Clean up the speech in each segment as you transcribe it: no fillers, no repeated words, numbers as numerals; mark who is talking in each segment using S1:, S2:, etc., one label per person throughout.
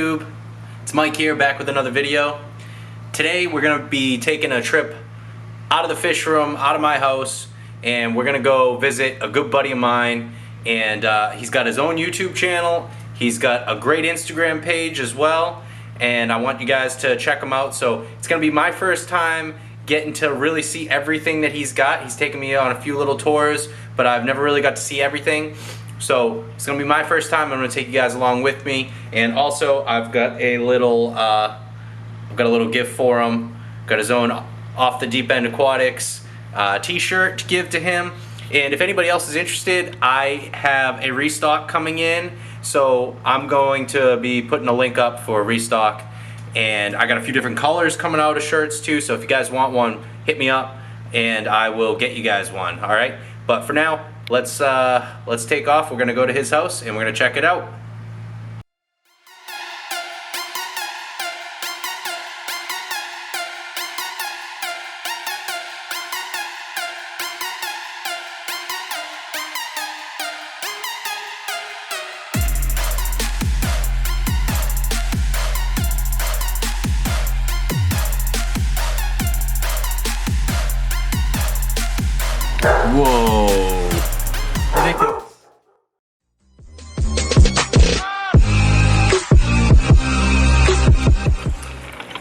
S1: It's Mike here, back with another video. Today we're going to be taking a trip out of the fish room, out of my house, and we're going to go visit a good buddy of mine. And he's got his own YouTube channel. He's got a great Instagram page as well, and I want you guys to check him out. So it's going to be my first time getting to really see everything that he's got. He's taken me on a few little tours, but I've never really got to see everything. So it's gonna be my first time. I'm gonna take you guys along with me, and also I've got a little gift for him. Got his own Off the Deep End Aquatics t-shirt to give to him. And if anybody else is interested, I have a restock coming in, so I'm going to be putting a link up for a restock. And I got a few different colors coming out of shirts too, so if you guys want one, hit me up and I will get you guys one. All right, but for now, let's take off. We're gonna go to his house and we're gonna check it out. Whoa. Ridiculous.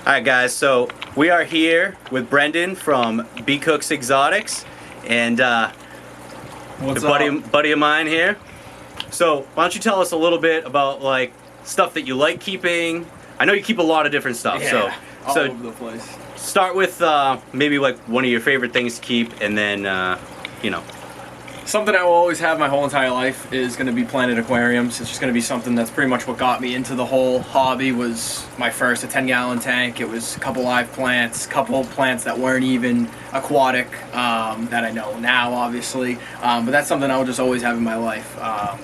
S1: Alright guys, so we are here with Brendan from Bcooks Exotics and
S2: What's
S1: a buddy of mine here. So why don't you tell us a little bit about like stuff that you like keeping. I know you keep a lot of different stuff,
S2: yeah, all
S1: so
S2: over the place.
S1: Start with maybe like one of your favorite things to keep, and then you know.
S2: Something I will always have my whole entire life is going to be planted aquariums. It's just going to be something that's pretty much what got me into the whole hobby. Was my first a 10-gallon tank. It was a couple live plants, couple plants that weren't even aquatic that I know now, obviously. But that's something I will just always have in my life.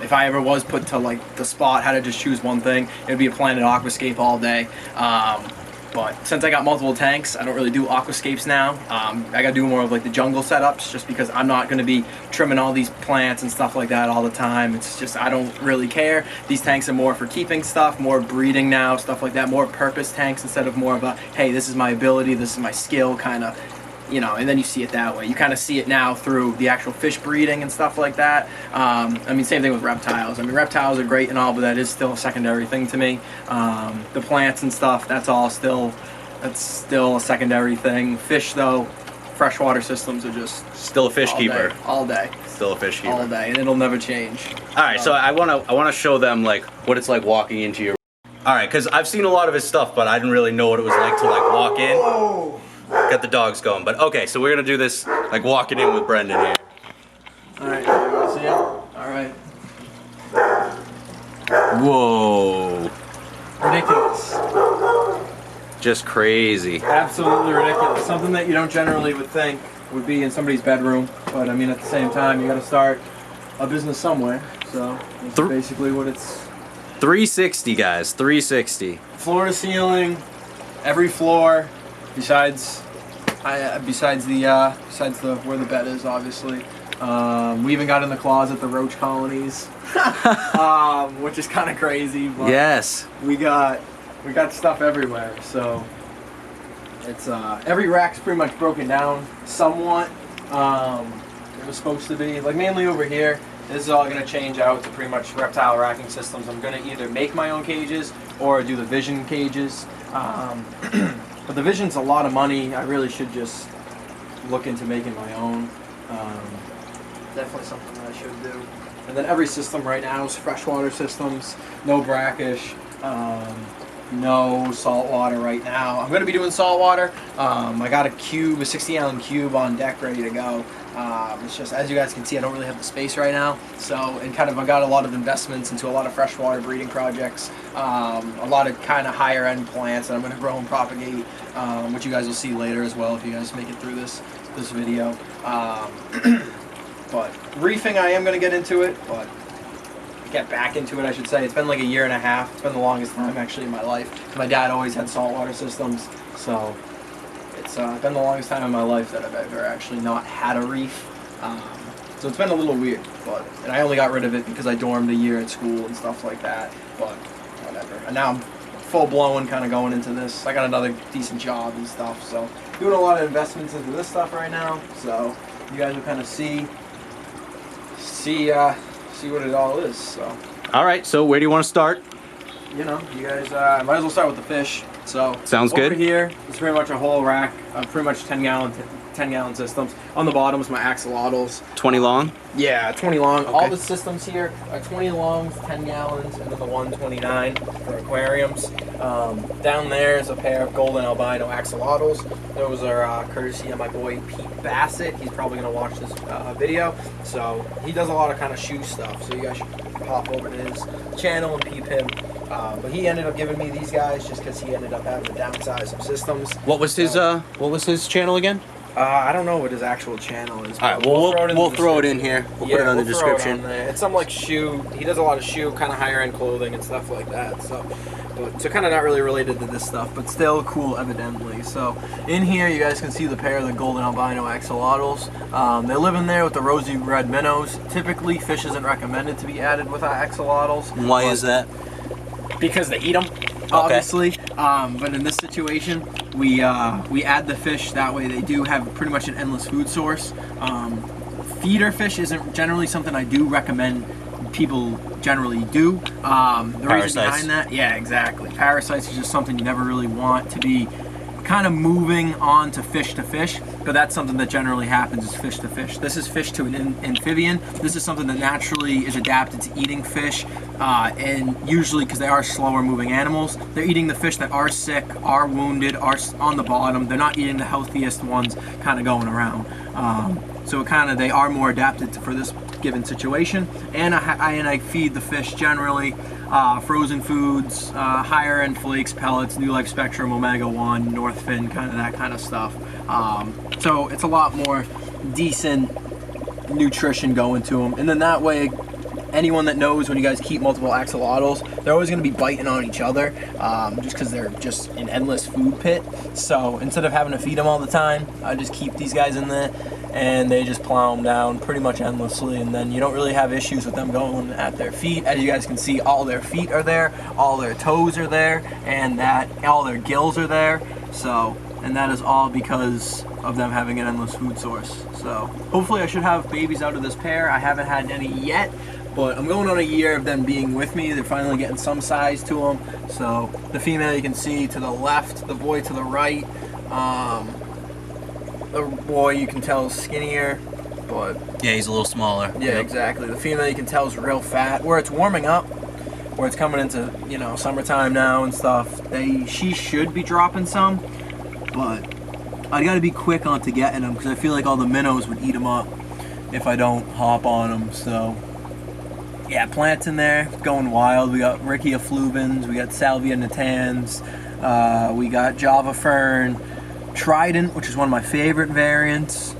S2: If I ever was put to like the spot, had to just choose one thing, it would be a planted aquascape all day. But since I got multiple tanks, I don't really do aquascapes now. I gotta do more of like the jungle setups, just because I'm not gonna be trimming all these plants and stuff like that all the time. It's just, I don't really care. These tanks are more for keeping stuff, more breeding now, stuff like that, more purpose tanks instead of more of a, hey, this is my ability, this is my skill kind of, you know, and then you see it that way. You kind of see it now through the actual fish breeding and stuff like that. I mean, same thing with reptiles. I mean, reptiles are great and all, but that is still a secondary thing to me. The plants and stuff, that's still a secondary thing. Fish, though, freshwater systems are just
S1: Still a fish keeper.
S2: All day.
S1: Still a fish keeper.
S2: All day, and it'll never change.
S1: All right, so I wanna show them like what it's like walking into your. All right, because I've seen a lot of his stuff, but I didn't really know what it was like to like walk in.
S2: Oh.
S1: Got the dogs going, but okay, so we're gonna do this like walking in with Brendan here.
S2: All right, you want to see it? All right.
S1: Whoa.
S2: Ridiculous.
S1: Just crazy.
S2: Absolutely ridiculous. Something that you don't generally would think would be in somebody's bedroom, but I mean at the same time you got to start a business somewhere. So that's basically what it's.
S1: 360, guys. 360.
S2: Floor to ceiling, every floor, besides the where the bed is, obviously. We even got in the closet the roach colonies, which is kind of crazy. But
S1: yes.
S2: We got stuff everywhere, so it's every rack's pretty much broken down somewhat. It was supposed to be like mainly over here. This is all going to change out to pretty much reptile racking systems. I'm going to either make my own cages or do the Vision cages. But the Vision's a lot of money. I really should just look into making my own. Definitely something that I should do. And then every system right now is freshwater systems, no brackish. No salt water right now. I'm going to be doing salt water. I got a 60-gallon cube on deck ready to go. It's just, as you guys can see, I don't really have the space right now. So, and kind of I got a lot of investments into a lot of freshwater breeding projects. A lot of kind of higher end plants that I'm going to grow and propagate, which you guys will see later as well if you guys make it through this video. But reefing, I am going to get into it, but get back into it, I should say. It's been like a year and a half. It's been the longest time actually in my life. My dad always had saltwater systems, so it's been the longest time in my life that I've ever actually not had a reef. So it's been a little weird, and I only got rid of it because I dormed a year at school and stuff like that, but whatever. And now I'm full blown kind of going into this. I got another decent job and stuff, so doing a lot of investments into this stuff right now. So you guys will kind of see what it all is. So.
S1: All right. So where do you want to start?
S2: You know, you guys might as well start with the fish. So
S1: sounds good.
S2: Over here, it's pretty much a whole rack of pretty much 10-gallon systems. On the bottom is my axolotls. 20 long? Yeah, 20 long. Okay. All the systems here are 20 longs, 10 gallons, and then the 129 for aquariums. Down there is a pair of golden albino axolotls. Those are courtesy of my boy Pete Bassett. He's probably going to watch this video. So he does a lot of kind of shoe stuff. So you guys should hop over to his channel and peep him. But he ended up giving me these guys just because he ended up having to downsize some systems.
S1: What was his channel again?
S2: I don't know what his actual channel is.
S1: All right, we'll throw it in here. We'll put it on the description.
S2: It's some like shoe. He does a lot of shoe, kind of higher end clothing and stuff like that. So kind of not really related to this stuff, but still cool, evidently. So in here, you guys can see the pair of the golden albino axolotls. They live in there with the rosy red minnows. Typically, fish isn't recommended to be added with our axolotls.
S1: Why is that?
S2: Because they eat them, obviously. Okay. But in this situation, we add the fish. That way, they do have pretty much an endless food source. Feeder fish isn't generally something I do recommend people generally do. The reason behind that, yeah, exactly. Parasites is just something you never really want to be kind of moving on to fish, but that's something that generally happens is fish to fish. This is fish to an amphibian. This is something that naturally is adapted to eating fish, and usually because they are slower moving animals, they're eating the fish that are sick, are wounded, are on the bottom. They're not eating the healthiest ones kind of going around. So they are more adapted for this given situation. And I feed the fish generally frozen foods, higher end flakes, pellets, New Life Spectrum, Omega-1, North Fin, kind of that kind of stuff. So it's a lot more decent nutrition going to them. And then that way, anyone that knows when you guys keep multiple axolotls, they're always going to be biting on each other just because they're just an endless food pit. So instead of having to feed them all the time, I just keep these guys in there and they just plow them down pretty much endlessly, and then you don't really have issues with them going at their feet. As you guys can see, all their feet are there, all their toes are there, and all their gills are there. So, and that is all because of them having an endless food source. So hopefully I should have babies out of this pair. I haven't had any yet, but I'm going on a year of them being with me. They're finally getting some size to them. So the female you can see to the left, the boy to the right. The boy you can tell is skinnier, but
S1: yeah, he's a little smaller.
S2: Yeah, yep. Exactly. The female you can tell is real fat. Where it's warming up, where it's coming into summertime now and stuff, she should be dropping some, but I got to be quick on to getting them because I feel like all the minnows would eat them up if I don't hop on them. So yeah, plants in there going wild. We got Rickia fluvens, we got Salvia natans, we got Java fern, Trident, which is one of my favorite variants.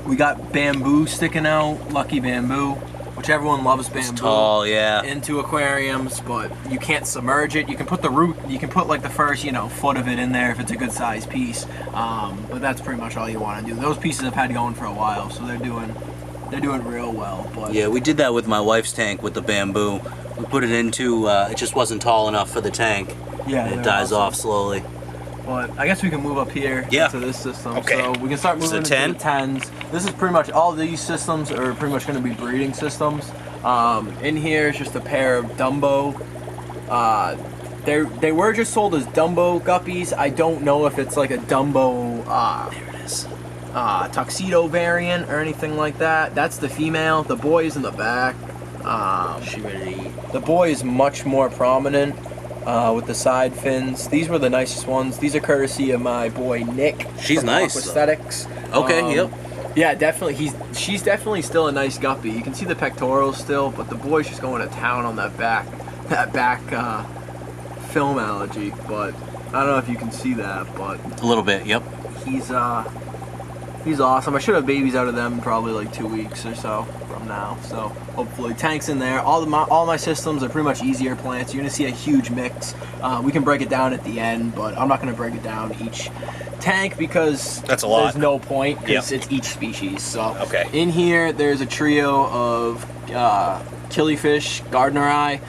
S2: We got bamboo sticking out, Lucky Bamboo, which everyone loves bamboo.
S1: It's tall, yeah.
S2: Into aquariums, but you can't submerge it. You can put the root, you can put like the first, foot of it in there if it's a good size piece. But that's pretty much all you want to do. Those pieces have had going for a while, so they're doing real well. But
S1: yeah, we did that with my wife's tank with the bamboo. We put it into, it just wasn't tall enough for the tank.
S2: Yeah,
S1: and it dies off slowly.
S2: But I guess we can move up here to this system.
S1: Okay.
S2: So we can start moving into the 10s. This is pretty much, all these systems are pretty much going to be breeding systems. In here is just a pair of Dumbo. They were just sold as Dumbo guppies. I don't know if it's like a Dumbo there it is. Tuxedo variant or anything like that. That's the female. The boy is in the back.
S1: She ready to eat.
S2: The boy is much more prominent. With the side fins. These were the nicest ones. These are courtesy of my boy Nick.
S1: She's nice.
S2: Aesthetics.
S1: Okay, yep.
S2: Yeah, definitely. She's definitely still a nice guppy. You can see the pectorals still, but the boy's just going to town on that back film allergy. But I don't know if you can see that, but
S1: a little bit. Yep.
S2: He's awesome. I should have babies out of them in probably like 2 weeks or so from now. So hopefully tanks in there. All my systems are pretty much easier plants. You're gonna see a huge mix. We can break it down at the end, but I'm not gonna break it down each tank because
S1: that's a lot.
S2: There's no point because it's each species. So
S1: okay.
S2: In here there's a trio of Killifish, Gardneri.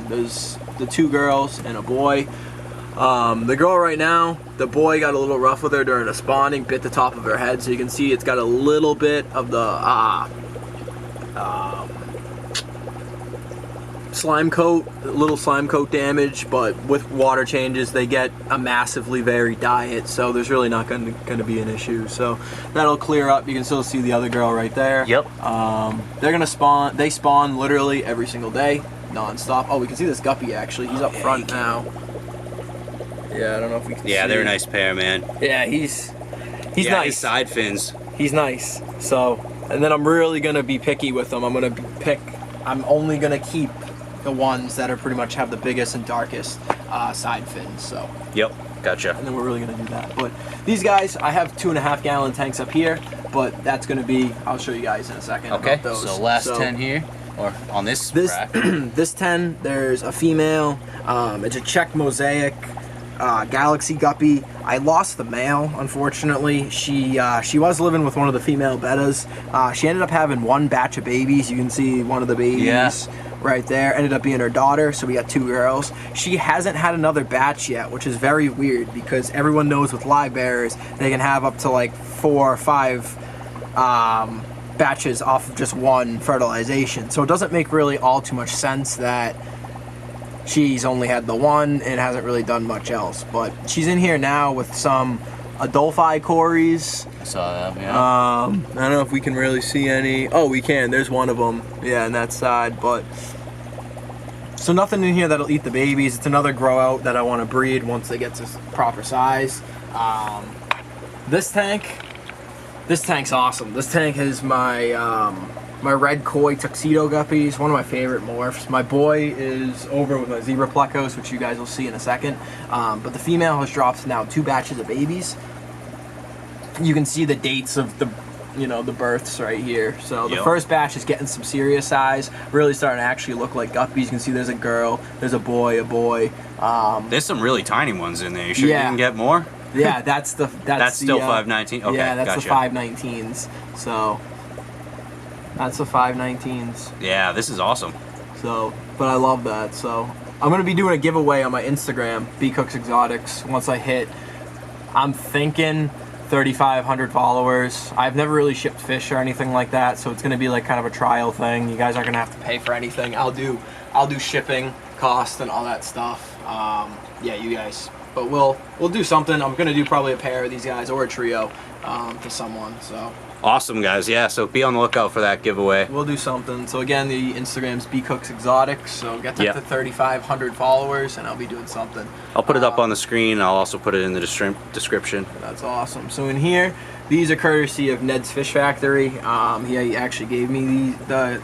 S2: There's the 2 girls and a boy. The girl right now, the boy got a little rough with her during the spawning, bit the top of her head, so you can see it's got a little bit of the slime coat, a little slime coat damage, but with water changes they get a massively varied diet, so there's really not going to be an issue. So that'll clear up. You can still see the other girl right there.
S1: Yep.
S2: They're gonna spawn. They spawn literally every single day, non-stop. Oh, we can see this Guppy actually. He's up front now. Yeah, I don't know if we can see.
S1: Yeah, they're a nice pair, man.
S2: Yeah, he's nice.
S1: His side fins.
S2: He's nice. So, and then I'm really gonna be picky with them. I'm only gonna keep the ones that are pretty much have the biggest and darkest side fins. So.
S1: Yep. Gotcha.
S2: And then we're really gonna do that. But these guys, I have 2.5 gallon tanks up here, but that's gonna be. I'll show you guys in a second.
S1: Okay.
S2: About those.
S1: So last 10 here, or on this rack.
S2: This 10, there's a female. It's a Czech mosaic. Galaxy Guppy. I lost the male, unfortunately. She was living with one of the female bettas. She ended up having 1 batch of babies. You can see one of the babies right there. Ended up being her daughter, so we got 2 girls. She hasn't had another batch yet, which is very weird because everyone knows with live bearers they can have up to like 4 or 5 batches off of just 1 fertilization. So it doesn't make really all too much sense that she's only had the 1 and hasn't really done much else. But she's in here now with some Adolphi cories.
S1: I saw them, yeah.
S2: I don't know if we can really see any. Oh, we can. There's one of them. Yeah, on that side. But so nothing in here that'll eat the babies. It's another grow out that I want to breed once they get to proper size. This tank's awesome. This tank is my my red koi tuxedo guppies, one of my favorite morphs. My boy is over with my zebra plecos, which you guys will see in a second. But the female has dropped now 2 batches of babies. You can see the dates of the, the births right here. So the first batch is getting some serious size, really starting to actually look like guppies. You can see there's a girl, there's a boy.
S1: There's some really tiny ones in there. You sure you can get more?
S2: Yeah, that's still
S1: 519. Okay,
S2: yeah, that's
S1: gotcha.
S2: the 519s. So that's the 519s.
S1: Yeah, this is awesome.
S2: So, but I love that. So I'm gonna be doing a giveaway on my Instagram, Bcooks Exotics. Once I hit, I'm thinking 3,500 followers. I've never really shipped fish or anything like that, so it's gonna be like kind of a trial thing. You guys aren't gonna have to pay for anything. I'll do shipping costs and all that stuff. Yeah, you guys. But we'll do something. I'm gonna do probably a pair of these guys or a trio to someone. So.
S1: Awesome, guys. Yeah, so be on the lookout for that giveaway.
S2: We'll do something. So again, the Instagram's Bcooks Exotics. So get that to 3,500 followers, and I'll be doing something.
S1: I'll put it up on the screen. I'll also put it in the description.
S2: That's awesome. So in here, these are courtesy of Ned's Fish Factory. He actually gave me the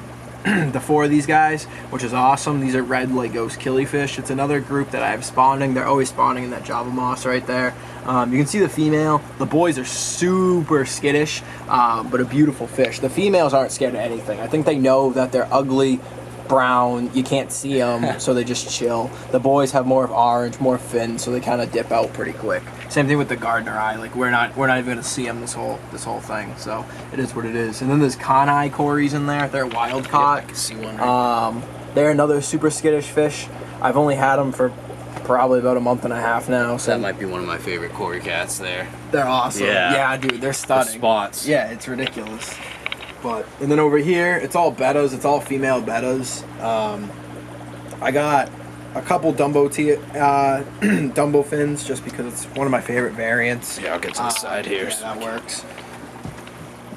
S2: 4 of these guys, which is awesome. These are red light ghost killifish. It's another group that I have spawning. They're always spawning in that Java moss right there. You can see the female. The boys are super skittish, but a beautiful fish. The females aren't scared of anything. I think they know that they're ugly, brown, you can't see them, so they just chill. The boys have more of orange, more fins, so they kind of dip out pretty quick. Same thing with the Gardner eye. Like we're not even gonna see them this whole thing. So it is what it is. And then there's Conai cories in there. They're wild caught.
S1: I can see one. Right
S2: they're another super skittish fish. I've only had them for probably about a month and a half now. So
S1: that might be one of my favorite cory cats there.
S2: They're awesome. Yeah, dude, they're stunning.
S1: The spots.
S2: Yeah, it's ridiculous. And then over here, it's all bettas. It's all female bettas. I got a couple Dumbo fins just because it's one of my favorite variants.
S1: Yeah, I'll get to the side here.
S2: Yeah, that works.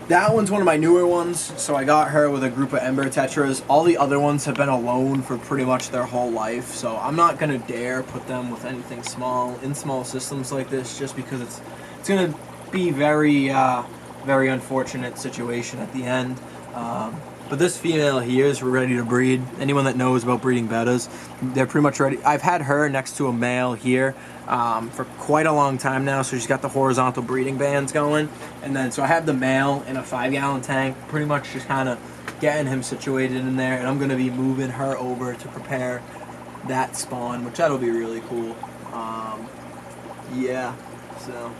S2: That one's one of my newer ones, so I got her with a group of Ember Tetras. All the other ones have been alone for pretty much their whole life, so I'm not gonna dare put them with anything small in small systems like this, just because it's gonna be very unfortunate situation at the end. But this female here is ready to breed. Anyone that knows about breeding bettas, they're pretty much ready. I've had her next to a male here for quite a long time now, so she's got the horizontal breeding bands going. And then, so I have the male in a 5-gallon tank, pretty much just kind of getting him situated in there, and I'm going to be moving her over to prepare that spawn, which that'll be really cool. Yeah, so.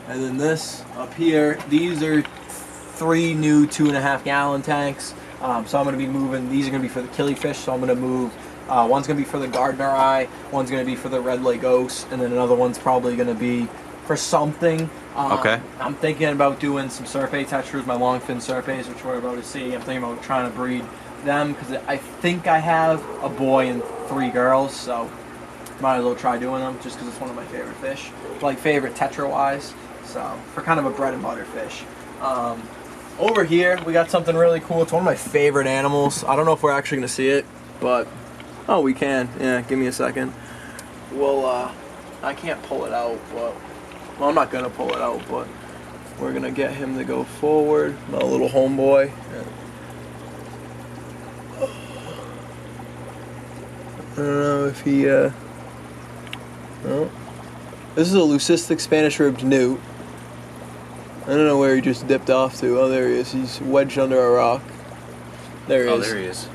S2: And then this up here, these are 3 new 2.5-gallon tanks. So I'm going to be moving, these are going to be for the killifish, so I'm going to move One's going to be for the gardener eye, one's going to be for the red leg ghost, and then another one's probably going to be for something.
S1: Okay.
S2: I'm thinking about doing some serpe tetras, my longfin serpes, which we're about to see. I'm thinking about trying to breed them because I think I have a boy and 3 girls, so might as well try doing them just because it's one of my favorite fish, like favorite tetra wise. So for kind of a bread and butter fish. Over here we got something really cool. It's one of my favorite animals. I don't know if we're actually gonna see it, but oh, we can. Yeah, give me a second. Well, I can't pull it out, but well, I'm not gonna pull it out, but we're gonna get him to go forward. My little homeboy. I don't know if he. Oh. This is a leucistic Spanish-ribbed newt. I don't know where he just dipped off to. Oh, there he is. He's wedged under a rock. There he is.
S1: Oh, there he is.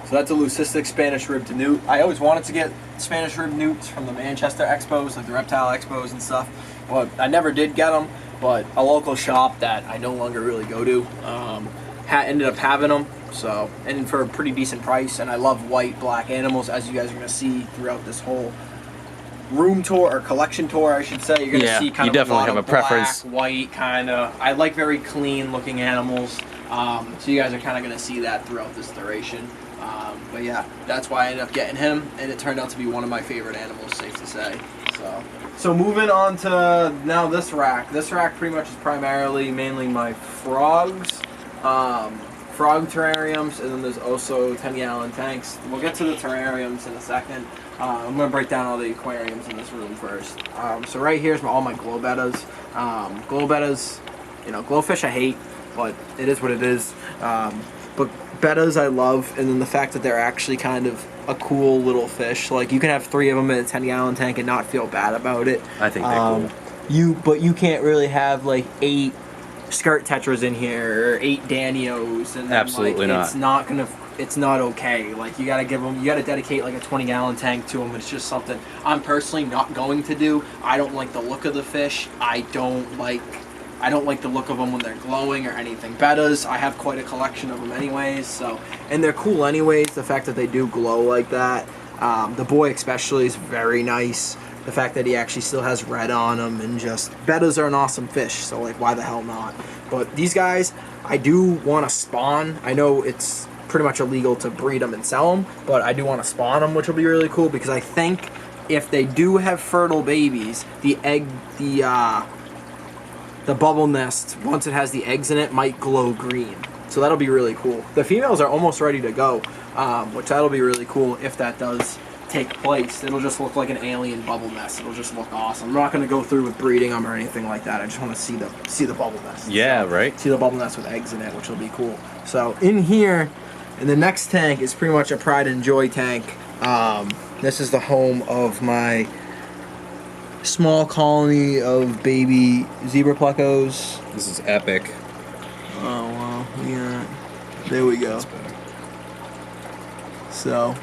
S2: So that's a leucistic Spanish-ribbed newt. I always wanted to get Spanish-ribbed newts from the Manchester expos, like the reptile expos and stuff. But I never did get them. But a local shop that I no longer really go to ended up having them. So, and for a pretty decent price. And I love white, black animals, as you guys are going to see throughout this whole room tour, or collection tour, I should say. You're going to see kind of a lot of
S1: preference.
S2: Black, white, kind of. I like very clean looking animals. So you guys are kind of going to see that throughout this duration. But yeah, that's why I ended up getting him, and it turned out to be one of my favorite animals, safe to say. So moving on to now this rack. This rack pretty much is primarily mainly my frogs. Frog terrariums, and then there's also 10-gallon tanks. We'll get to the terrariums in a second. I'm going to break down all the aquariums in this room first. So right here is all my glow bettas. Glow bettas, you know, glowfish I hate, but it is what it is. But bettas I love, and then the fact that they're actually kind of a cool little fish. Like, you can have 3 of them in a 10-gallon tank and not feel bad about it.
S1: I think they're cool.
S2: But you can't really have like 8 skirt tetras in here or 8 danios, and then,
S1: absolutely
S2: like,
S1: not.
S2: It's not okay. Like, you gotta dedicate like a 20-gallon tank to them. It's just something I'm personally not going to do. I don't like the look of the fish. I don't like the look of them when they're glowing or anything. Bettas, I have quite a collection of them anyways, so, and they're cool anyways, the fact that they do glow like that. The boy especially is very nice. The fact that he actually still has red on him, and just, bettas are an awesome fish, so like, why the hell not? But these guys, I do want to spawn. I know it's pretty much illegal to breed them and sell them, but I do want to spawn them, which will be really cool, because I think if they do have fertile babies, the bubble nest, once it has the eggs in it, might glow green. So that'll be really cool. The females are almost ready to go, which that'll be really cool if that does take place. It'll just look like an alien bubble nest. It'll just look awesome. I'm not going to go through with breeding them or anything like that. I just want to see the bubble nest.
S1: Yeah, right.
S2: See the bubble nest with eggs in it, which will be cool. So in here, in the next tank, is pretty much a pride and joy tank. This is the home of my small colony of baby zebra plecos.
S1: This is epic.
S2: Oh wow, yeah. There we go. So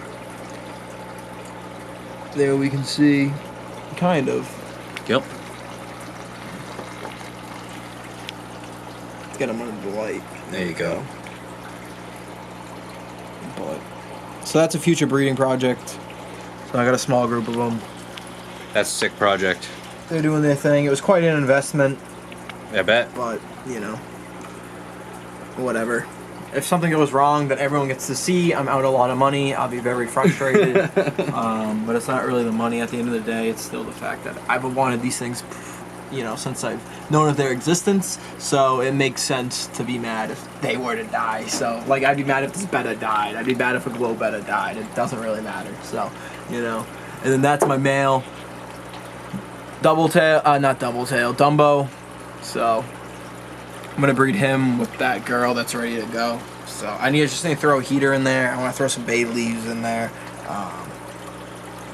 S2: there we can see, kind of.
S1: Yep.
S2: Let's get them under the light.
S1: There you go.
S2: But so that's a future breeding project. So I got a small group of them.
S1: That's a sick project.
S2: They're doing their thing. It was quite an investment.
S1: I bet.
S2: But, you know, whatever. If something goes wrong that everyone gets to see, I'm out a lot of money. I'll be very frustrated. But it's not really the money at the end of the day. It's still the fact that I've wanted these things, you know, since I've known of their existence. So it makes sense to be mad if they were to die. So, like, I'd be mad if this betta died. I'd be mad if a glow betta died. It doesn't really matter. So, you know. And then that's my male. Dumbo. So I'm gonna breed him with that girl that's ready to go. So I just need to throw a heater in there. I want to throw some bay leaves in there.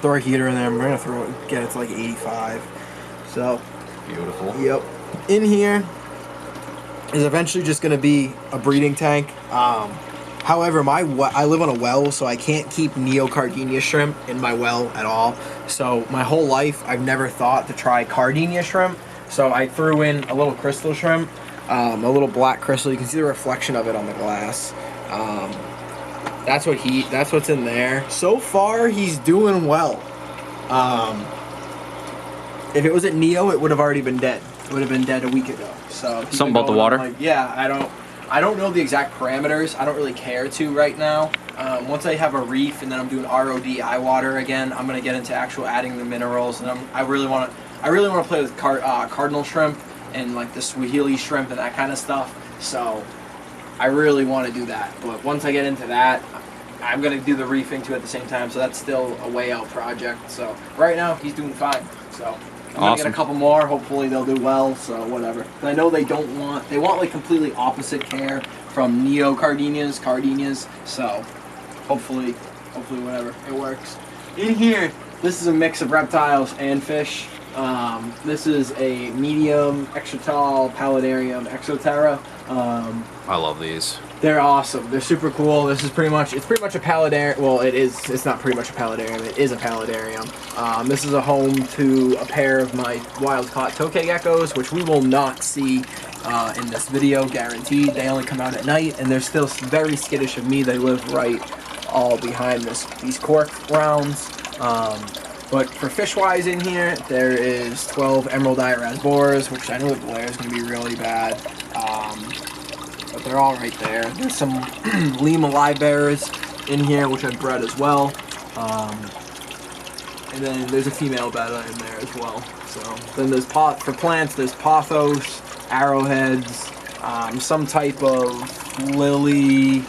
S2: Throw a heater in there. I'm gonna get it to like 85. So
S1: beautiful.
S2: Yep. In here is eventually just gonna be a breeding tank. However, I live on a well, so I can't keep neocardinia shrimp in my well at all. So my whole life, I've never thought to try cardinia shrimp. So I threw in a little crystal shrimp, a little black crystal. You can see the reflection of it on the glass. That's what's in there. So far, he's doing well. If it was at Neo, it would have already been dead. It would have been dead a week ago. So
S1: something about the water.
S2: Like, yeah, I don't know the exact parameters. I don't really care to right now. Once I have a reef and then I'm doing ROD eye water again, I'm gonna get into actual adding the minerals, and I really want to play with cardinal shrimp and like the Swahili shrimp and that kind of stuff. So I really want to do that. But once I get into that, I'm gonna do the reefing too at the same time. So that's still a way out project. So right now he's doing fine. So I'm gonna get a couple more. Hopefully they'll do well. So whatever. I know they want like completely opposite care from Neo Cardenias. So hopefully whatever, it works. In here, this is a mix of reptiles and fish. This is a medium extra tall paludarium exoterra.
S1: I love these.
S2: They're awesome. They're super cool. This is pretty much a paludarium. Well, it's not pretty much a paludarium. It is a paludarium. This is a home to a pair of my wild caught tokay geckos, which we will not see in this video, guaranteed. They only come out at night, and they're still very skittish of me. They live right all behind these cork rounds. But for fish-wise in here, there is 12 emerald eye rasboras, which I know the glare is going to be really bad. But they're all right there. There's some Lima live bearers in here, which I've bred as well. And then there's a female betta in there as well. So then there's for plants, there's pothos, arrowheads, some type of lily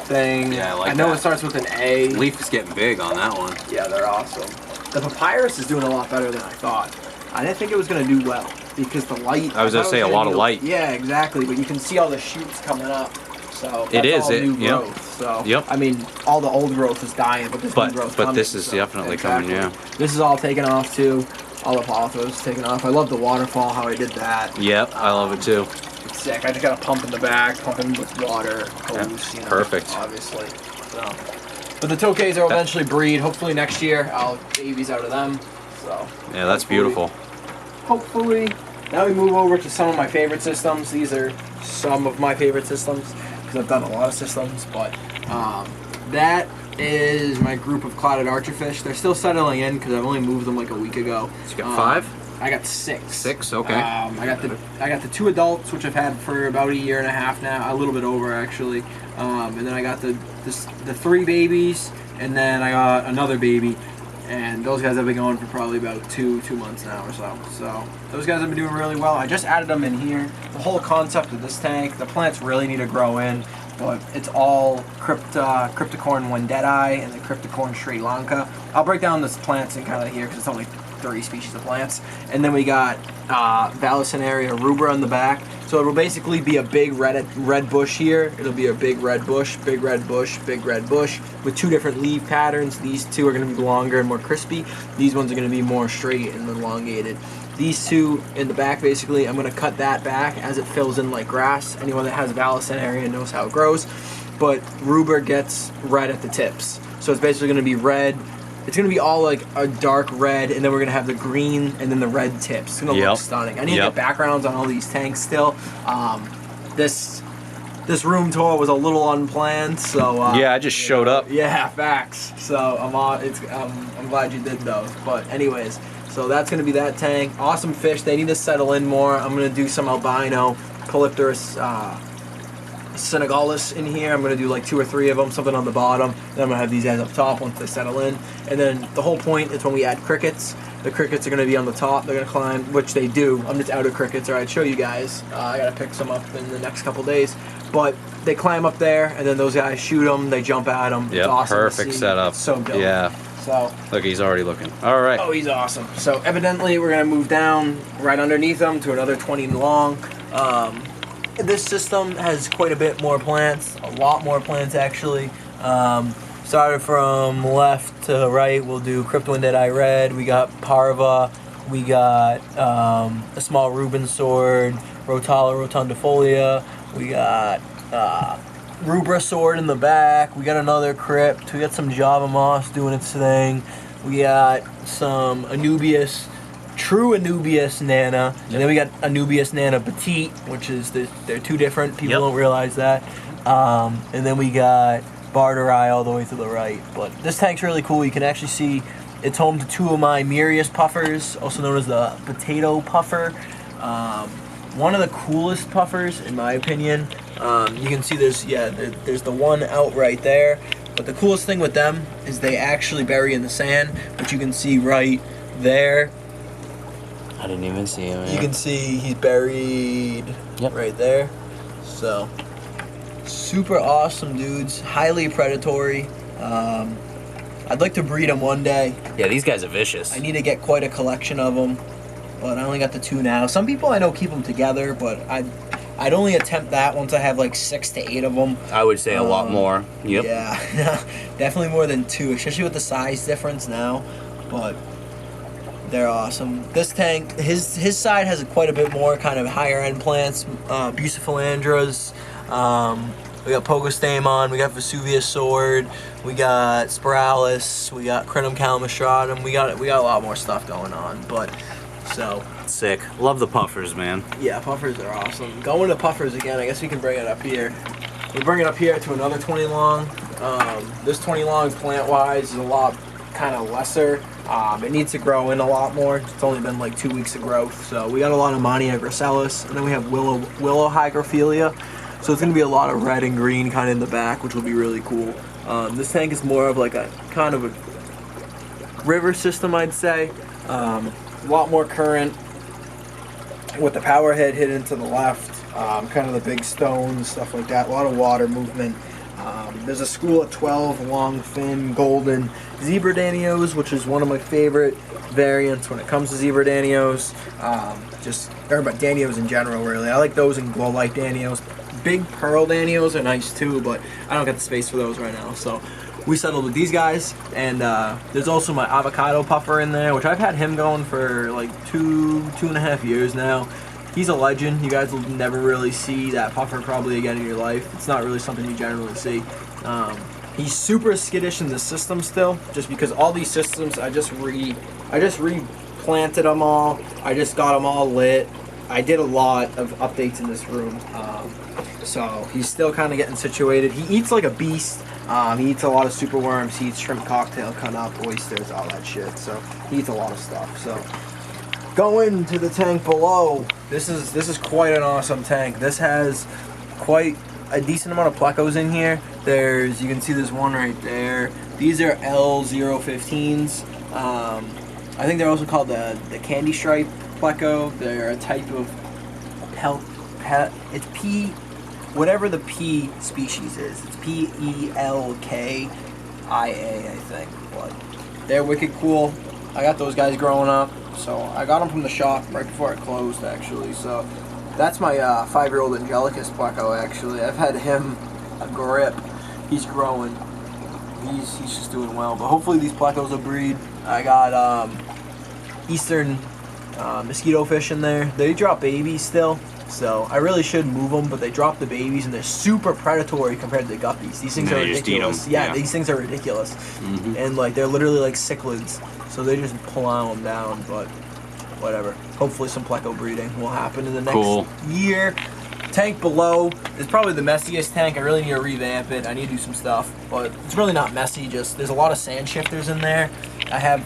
S2: thing.
S1: Yeah, I
S2: know
S1: that.
S2: It starts with an A.
S1: Leaf is getting big on that one.
S2: Yeah, they're awesome. The papyrus is doing a lot better than I thought. I didn't think it was going to do well because the light.
S1: I was going to say a lot of light.
S2: Yeah, exactly. But you can see all the shoots coming up. So
S1: it is
S2: all new
S1: yep.
S2: growth. So
S1: yep.
S2: I mean, all the old growth is dying, but this new growth
S1: but
S2: coming,
S1: this is definitely coming. Yeah.
S2: This is all taken off too. All the pothos taken off. I love the waterfall. How I did that.
S1: Yep, I love it too.
S2: It's sick. I just got a pump in the back, pumping with water, hose.
S1: Yep. Perfect.
S2: Obviously. So. But the tokays will eventually breed. Hopefully next year I'll babies out of them. So
S1: yeah, that's beautiful.
S2: Hopefully. Now we move over to some of my favorite systems. These are some of my favorite systems because I've done a lot of systems. But that is my group of clouded archerfish. They're still settling in because I've only moved them like a week ago.
S1: So you got 5?
S2: I got 6.
S1: 6, okay.
S2: I got the 2 adults, which I've had for about a year and a half now, a little bit over actually. And then I got the 3 babies, and then I got another baby. And those guys have been going for probably about two months now or so. So those guys have been doing really well. I just added them in here. The whole concept of this tank, the plants really need to grow in, but it's all Cryptocorn Wendetti and the Cryptocorn Sri Lanka. I'll break down the plants in kind of here because it's only 3 species of plants. And then we got Vallisneria rubra in the back. So it'll basically be a big red bush here. It'll be a big red bush, big red bush, big red bush with 2 different leaf patterns. These 2 are going to be longer and more crispy. These ones are going to be more straight and elongated. These 2 in the back, basically, I'm going to cut that back as it fills in like grass. Anyone that has Vallisneria knows how it grows. But rubra gets red at the tips. So it's basically going to be red. It's going to be all like a dark red, and then we're going to have the green and then the red tips. It's going to look stunning. I need to get backgrounds on all these tanks still. This room tour was a little unplanned, so
S1: yeah, I just showed up.
S2: Yeah, facts. So I'm glad you did those. But anyways, so that's going to be that tank. Awesome fish. They need to settle in more. I'm going to do some albino Polypterus Senegalis in here. I'm going to do like 2 or 3 of them, something on the bottom. Then I'm going to have these guys up top once they settle in. And then the whole point is when we add crickets, the crickets are going to be on the top. They're going to climb, which they do. I'm just out of crickets, or I'd show you guys. I got to pick some up in the next couple days. But they climb up there, and then those guys shoot them. They jump at them.
S1: Yep,
S2: it's awesome
S1: perfect setup.
S2: It's so dope.
S1: Yeah.
S2: So
S1: look, he's already looking. All right.
S2: Oh, he's awesome. So evidently we're going to move down right underneath them to another 20 long. This system has quite a bit more plants, a lot more plants actually. Started from left to right, we'll do Cryptowendeti red, we got Parva, we got a small Reuben sword, Rotala rotundifolia, we got Rubra sword in the back, we got another crypt, we got some Java moss doing its thing, we got some Anubias, true Anubias Nana, and then we got Anubias Nana Petite, which is they're 2 different. People don't realize that. And then we got
S3: Barteri all the way to the right. But this tank's really cool. You can actually see it's home to 2 of my Mirius puffers, also known as the potato puffer. One of the coolest puffers, in my opinion. You can see there's the one out right there. But the coolest thing with them is they actually bury in the sand, which you can see right there.
S1: I didn't even see him.
S3: You can see he's buried right there. So, super awesome dudes. Highly predatory. I'd like to breed them one day.
S1: Yeah, these guys are vicious.
S3: I need to get quite a collection of them, but I only got the 2 now. Some people I know keep them together, but I'd only attempt that once I have like 6 to 8 of them.
S1: I would say a lot more. Yep.
S3: Yeah, definitely more than 2, especially with the size difference now. But they're awesome. This tank, his side has quite a bit more kind of higher end plants, Bucephalandras. We got Pogostemon, we got Vesuvius sword, we got Spiralis, we got Crinum calamastratum. We got a lot more stuff going on. But so
S1: sick. Love the puffers, man.
S3: Yeah, puffers are awesome. Going to puffers again. I guess we can bring it up here. We'll bring it up here to another 20 long. This 20 long plant wise is a lot kind of lesser. It needs to grow in a lot more. It's only been like 2 weeks of growth. So we got a lot of Monia gracilis, and then we have willow hygrophilia. So it's going to be a lot of red and green kind of in the back, which will be really cool. This tank is more of like a kind of a river system, I'd say. A lot more current with the power head hidden to the left. Kind of the big stones, stuff like that. A lot of water movement. There's a school at 12 long fin golden zebra danios, which is one of my favorite variants when it comes to zebra danios. But danios in general, really. I like those and glow light danios. Big pearl danios are nice too, but I don't got the space for those right now. So we settled with these guys, and there's also my avocado puffer in there, which I've had him going for like 2.5 years now. He's a legend. You guys will never really see that puffer probably again in your life. It's not really something you generally see. He's super skittish in the system still, just because all these systems I just replanted them all. I just got them all lit. I did a lot of updates in this room, so he's still kind of getting situated. He eats like a beast. He eats a lot of super worms. He eats shrimp cocktail, cut up, oysters, all that shit. So he eats a lot of stuff. So going to the tank below, this is quite an awesome tank. This has quite a decent amount of plecos in here. You can see this one right there. These are L015s. I think they're also called the candy stripe pleco. They're a type of it's P, whatever the P species is. It's Pelkia, I think. But they're wicked cool. I got those guys growing up, so I got them from the shop right before it closed, actually. So that's my 5-year-old Angelicus pleco, actually. I've had him a grip. He's growing. He's just doing well. But hopefully these plecos will breed. I got eastern mosquito fish in there. They drop babies still, so I really should move them, but they drop the babies and they're super predatory compared to the guppies. These things are ridiculous. Yeah, these things are ridiculous. And like they're literally like cichlids, so they just plow them down. But whatever. Hopefully some pleco breeding will happen in the next year. Tank below is probably the messiest tank. I really need to revamp it. I need to do some stuff, but it's really not messy. Just there's a lot of sand shifters in there. I have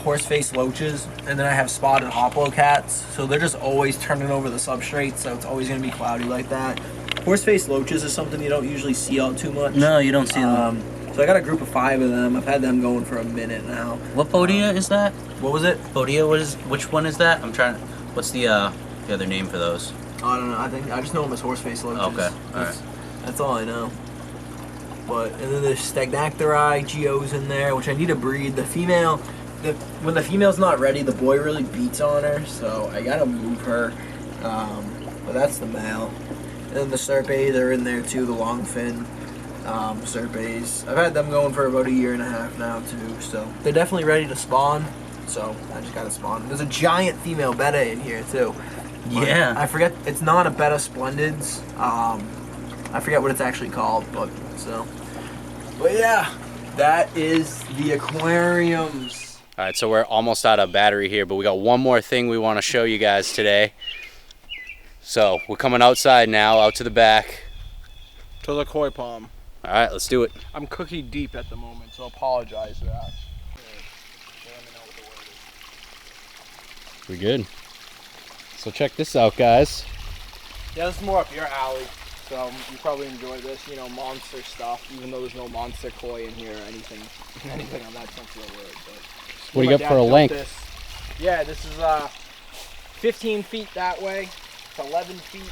S3: horse-faced loaches, and then I have spotted hoplo cats. So they're just always turning over the substrate, so it's always going to be cloudy like that. Horse-faced loaches is something you don't usually see out too much.
S1: No, you don't see them.
S3: So I got a group of 5 of them. I've had them going for a minute now.
S1: What Bodia is that?
S3: What was it?
S1: Bodia, which one is that? I'm trying to, what's the other name for those?
S3: I don't know. I just know them as horse-faced loaches.
S1: Okay, alright.
S3: That's all I know. But and then there's Stagnacteri, Geos in there, which I need to breed. The female, when the female's not ready, the boy really beats on her, so I gotta move her. But that's the male. And then the Serpes are in there too, the long fin Serpes. I've had them going for about 1.5 years now too, so they're definitely ready to spawn. So I just gotta spawn. There's a giant female betta in here too.
S1: Yeah.
S3: I forget, it's not a Betta Splendids. I forget what it's actually called, but yeah, that is the aquariums.
S1: All right, so we're almost out of battery here, but we got one more thing we want to show you guys today. So we're coming outside now, out to the back.
S2: To the koi palm.
S1: All right, let's do it.
S3: I'm cookie deep at the moment, so apologize for that.
S1: We're good. So check this out, guys.
S3: Yeah, this is more up your alley, so you probably enjoy this, you know, monster stuff, even though there's no monster koi in here or anything on that sense of the word. But
S1: What do you got for a length?
S3: Yeah, this is 15 feet that way. It's 11 feet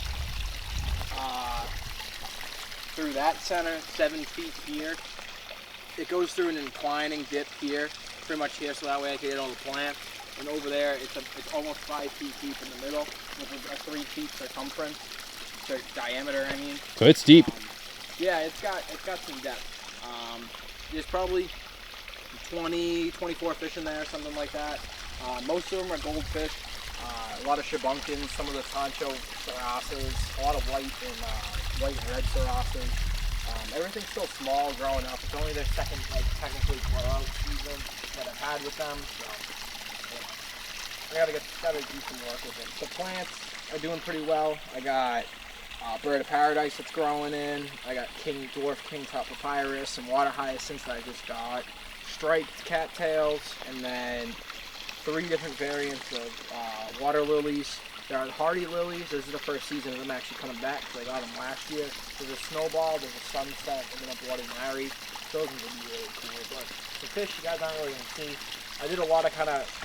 S3: through that center, 7 feet here. It goes through an inclining dip here, pretty much here, so that way I can get all the plant. And over there, it's almost 5 feet deep in the middle, with a 3 feet circumference, diameter, I mean.
S1: So it's deep.
S3: Yeah, it's got some depth. There's probably 20, 24 fish in there, something like that. Most of them are goldfish. A lot of shabunkins, some of the Sancho sarasas, a lot of white and red sarasas. Everything's still small, growing up. It's only their second, technically blowout season that I've had with them. So, yeah. I gotta do some work with them. The plants are doing pretty well. I got bird of paradise that's growing in. I got dwarf king top papyrus and water hyacinths that I just got. Striped cattails, and then 3 different variants of water lilies. There are hardy lilies. This is the first season of them actually coming back because I got them last year. There's a snowball, there's a sunset, and then a bloody Mary. Those ones will be really cool. But the fish you guys aren't really going to see. I did a lot of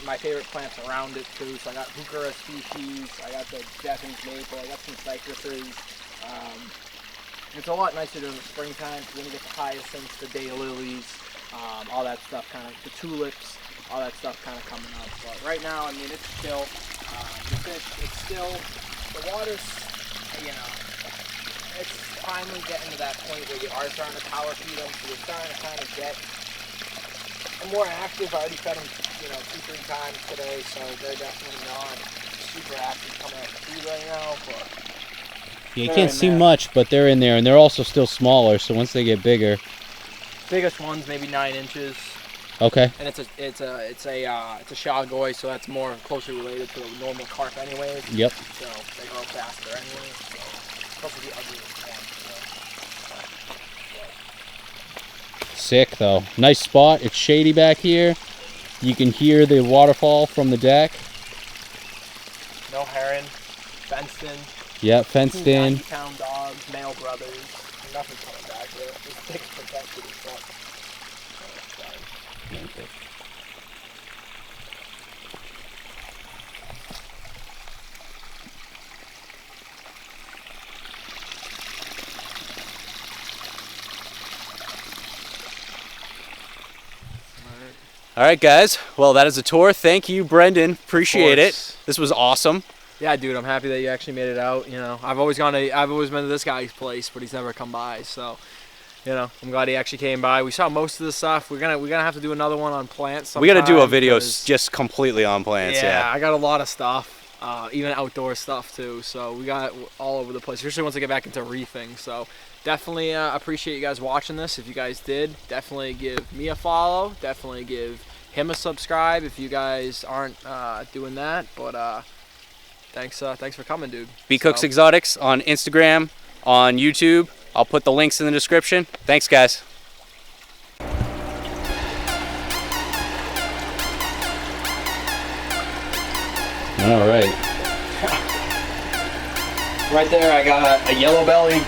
S3: my favorite plants around it too. So I got heuchera species, I got the Japanese maple, I got some cypresses. It's a lot nicer during the springtime because then you get the hyacinths, the daylilies, all that stuff, kind of the tulips, all that stuff kind of coming up. But right now, I mean, it's still, the fish, it's still, the water's, you know, it's finally getting to that point where you are starting to power feed them, so you're starting to kind of get more active. I already fed them, you know, 2-3 times today, so they're definitely not super active coming out of the feed right now, but
S1: Yeah, you can't see much, but they're in there, and they're also still smaller, so once they get bigger.
S3: Biggest one's maybe 9 inches.
S1: Okay.
S3: And it's a shagoi, so that's more closely related to a normal carp anyways.
S1: Yep.
S3: So they grow faster anyways. So supposed to be ugliest one.
S1: Sick though. Nice spot. It's shady back here. You can hear the waterfall from the deck.
S3: No herring, fenced in.
S1: Yep, fenced in.
S3: 90-pound dogs, male brothers. Nothing's coming back here. This thing's protected as fuck.
S1: All right, guys. Well, that is a tour. Thank you, Brendan. Appreciate it. This was awesome.
S3: Yeah, dude. I'm happy that you actually made it out. You know, I've always been to this guy's place, but he's never come by. So, you know, I'm glad he actually came by. We saw most of the stuff. We're gonna have to do another one on plants sometime.
S1: We got to do a video just completely on plants. Yeah,
S3: I got a lot of stuff, even outdoor stuff too. So we got all over the place, especially once I get back into reefing. So definitely appreciate you guys watching this. If you guys did, definitely give me a follow. Definitely give him a subscribe if you guys aren't doing that. But thanks for coming, dude.
S1: Bcooks Exotics on Instagram, on YouTube. I'll put the links in the description. Thanks, guys. All right.
S3: Right there, I got a yellow belly